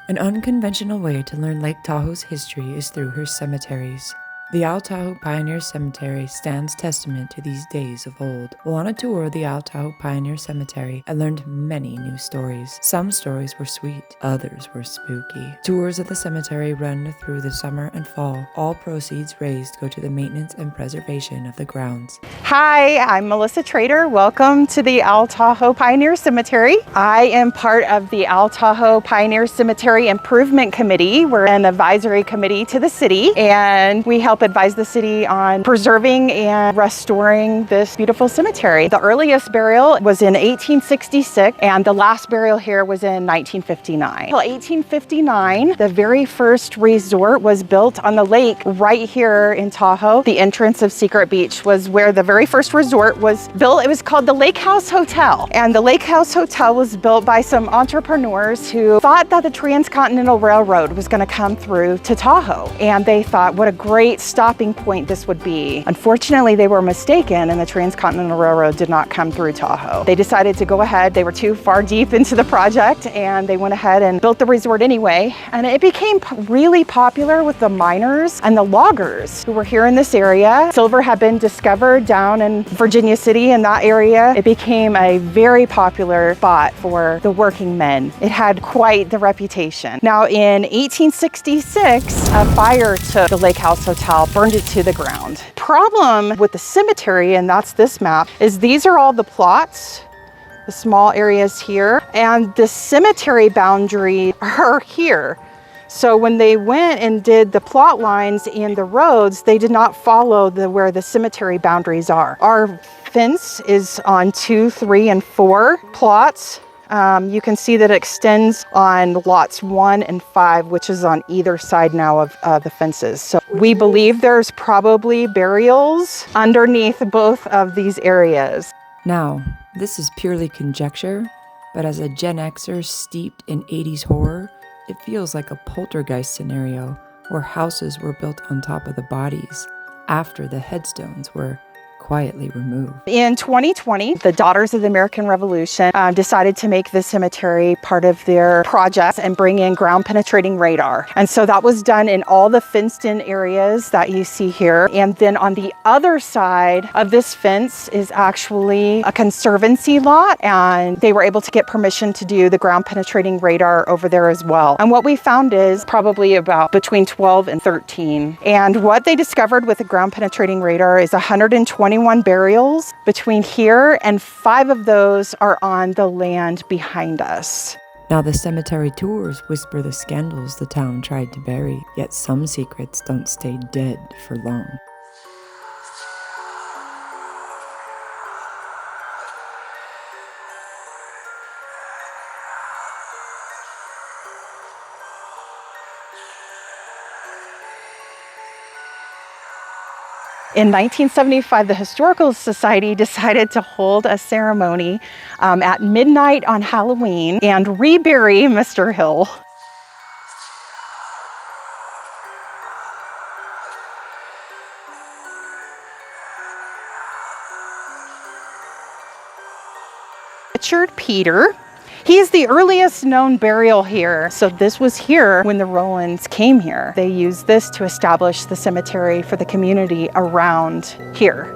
An unconventional way to learn Lake Tahoe's history is through her cemeteries. The Tahoe Pioneer Cemetery stands testament to these days of old. While on a tour of the Tahoe Pioneer Cemetery, I learned many new stories. Some stories were sweet, others were spooky. Tours of the cemetery run through the summer and fall. All proceeds raised go to the maintenance and preservation of the grounds. Hi, I'm Melissa Trader. Welcome to the Tahoe Pioneer Cemetery. I am part of the Tahoe Pioneer Cemetery Improvement Committee. We're an advisory committee to the city, and we help advise the city on preserving and restoring this beautiful cemetery. The earliest burial was in 1866, and the last burial here was in 1959. Until 1859, the very first resort was built on the lake right here in Tahoe. The entrance of Secret Beach was where the very first resort was built. It was called the Lake House Hotel, and the Lake House Hotel was built by some entrepreneurs who thought that the Transcontinental Railroad was going to come through to Tahoe, and they thought what a great stopping point this would be. Unfortunately, they were mistaken, and the Transcontinental Railroad did not come through Tahoe. They decided to go ahead. They were too far deep into the project, and they went ahead and built the resort anyway, and it became really popular with the miners and the loggers who were here in this area. Silver had been discovered down in Virginia City, in that area. It became a very popular spot for the working men. It had quite the reputation. Now, in 1866, a fire took the Lake House Hotel, burned it to the ground. Problem with the cemetery, and that's this map, is these are all the plots, the small areas here, and the cemetery boundaries are here. So when they went and did the plot lines and the roads, they did not follow where the cemetery boundaries are. Our fence is on 2, 3, and 4 plots. You can see that it extends on lots 1 and 5, which is on either side now of the fences. So we believe there's probably burials underneath both of these areas. Now, this is purely conjecture, but as a Gen Xer steeped in 80s horror, it feels like a poltergeist scenario where houses were built on top of the bodies after the headstones were quietly removed. In 2020, the Daughters of the American Revolution decided to make the cemetery part of their project and bring in ground penetrating radar. And so that was done in all the fenced in areas that you see here. And then on the other side of this fence is actually a conservancy lot, and they were able to get permission to do the ground penetrating radar over there as well. And what we found is probably about between 12 and 13. And what they discovered with the ground penetrating radar is 121 burials between here, and 5 of those are on the land behind us. Now the cemetery tours whisper the scandals the town tried to bury, yet some secrets don't stay dead for long. In 1975, the Historical Society decided to hold a ceremony at midnight on Halloween and rebury Mr. Hill. Richard Peter. He is the earliest known burial here. So this was here when the Rowlands came here. They used this to establish the cemetery for the community around here.